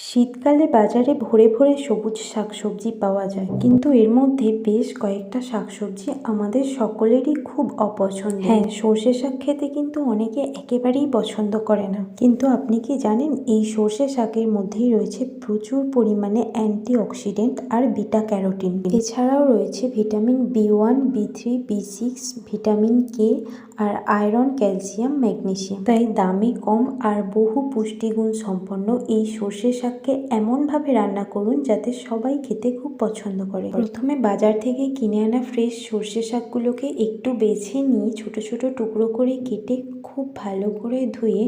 শীতকালে বাজারে ভরে ভরে সবুজ শাকসবজি পাওয়া যায়, কিন্তু এর মধ্যে বেশ কয়েকটা শাকসবজি আমাদের সকলেরই খুব অপছন্দ। হ্যাঁ, সর্ষে শাক খেতে কিন্তু অনেকে একেবারেই পছন্দ করে না, কিন্তু আপনি কি জানেন এই সর্ষে শাকের মধ্যেই রয়েছে প্রচুর পরিমাণে অ্যান্টিঅক্সিডেন্ট আর বিটা ক্যারোটিন। এছাড়াও রয়েছে ভিটামিন বি1, বি3, বি6, ভিটামিন কে আর আয়রন, ক্যালসিয়াম, ম্যাগনেসিয়াম। তাই দামে কম আর বহু পুষ্টিগুণ সম্পন্ন এই সর্ষে শাককে এমনভাবে রান্না করুন যাতে সবাই খেতে খুব পছন্দ করে। প্রথমে বাজার থেকে কিনে আনা ফ্রেশ সর্ষে শাকগুলোকে একটু বেছে নিয়ে ছোট ছোট টুকরো করে কেটে খুব ভালো করে ধুয়ে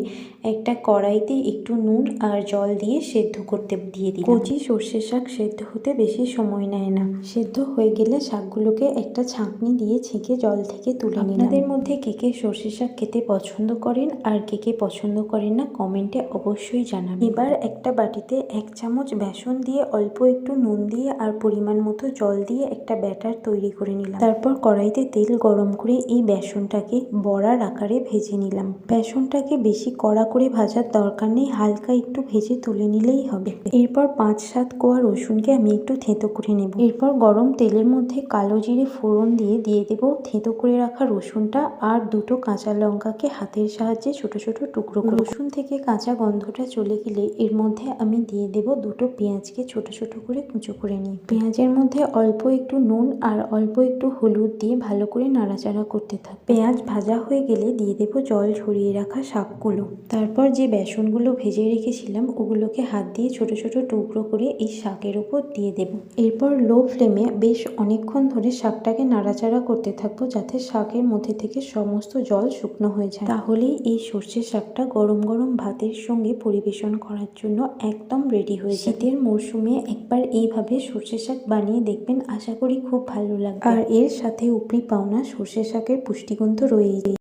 একটা কড়াইতে একটু নুন আর জল দিয়ে সেদ্ধ করতে দিয়ে দিই। কচি সর্ষে শাক সেদ্ধ হতে বেশি সময় নেয় না। সেদ্ধ হয়ে গেলে শাকগুলোকে একটা ছাঁকনি দিয়ে ছেঁকে জল থেকে তুলে নিই। আপনাদের মধ্যে কে কে সর্ষে শাক খেতে পছন্দ করেন আর কে কে পছন্দ করেন না কমেন্টে অবশ্যই জানাবেন। এবার একটা বাটিতে 1 চামচ বেসন দিয়ে অল্প একটু নুন দিয়ে আর পরিমাণ মতো জল দিয়ে একটা ব্যাটার তৈরি করে নিলাম। তারপর কড়াইতে তেল গরম করে এই বেসনটাকে বড়ার আকারে ভেজে নিলাম। বেসনটাকে বেশি কড়া করে ভাজার দরকার নেই, হালকা একটু ভেজে তুলে নিলেই হবে। এরপর 5-7 কোয়া রসুনকে আমি একটু থেঁতো করে নেব। এরপর গরম তেলের মধ্যে কালো জিরে ফোড়ন দিয়ে দেব থেঁতো করে রাখা রসুনটা আর 2টো কাঁচা লঙ্কাকে হাতের সাহায্যে ছোট ছোট টুকরো করে। রসুন থেকে কাঁচা গন্ধটা চলে গেলে এর মধ্যে আমি দিয়ে দেব 2টো পেঁয়াজকে ছোট ছোট করে কুচো করে নিই। পেঁয়াজের মধ্যে অল্প একটু নুন আর অল্প একটু হলুদ দিয়ে ভালো করে নাড়াচাড়া করতে থাক। পেঁয়াজ ভাজা হয়ে গেলে দিয়ে দেব জল ঝরিয়ে রাখা শাকগুলো। তারপর যে বেসনগুলো ভেজে রেখেছিলাম ওগুলোকে হাত দিয়ে ছোট ছোট টুকরো করে এই শাকের উপর দিয়ে দেব। এরপর লো ফ্লেমে বেশ অনেকক্ষণ ধরে শাকটাকে নাড়াচাড়া করতে থাকবো যাতে শাকের মধ্যে থেকে সমস্ত জল শুকনো হয়ে যায়। তাহলেই এই সর্ষে শাকটা গরম গরম ভাতের সঙ্গে পরিবেশন করার জন্য একদম রেডি হয়ে যায়। শীতের মরশুমে একবার এইভাবে সর্ষে শাক বানিয়ে দেখবেন, আশা করি খুব ভালো লাগবে। আর এর সাথে উপরি পাওনা সর্ষে শাকের পুষ্টিগুণ তো রয়েই।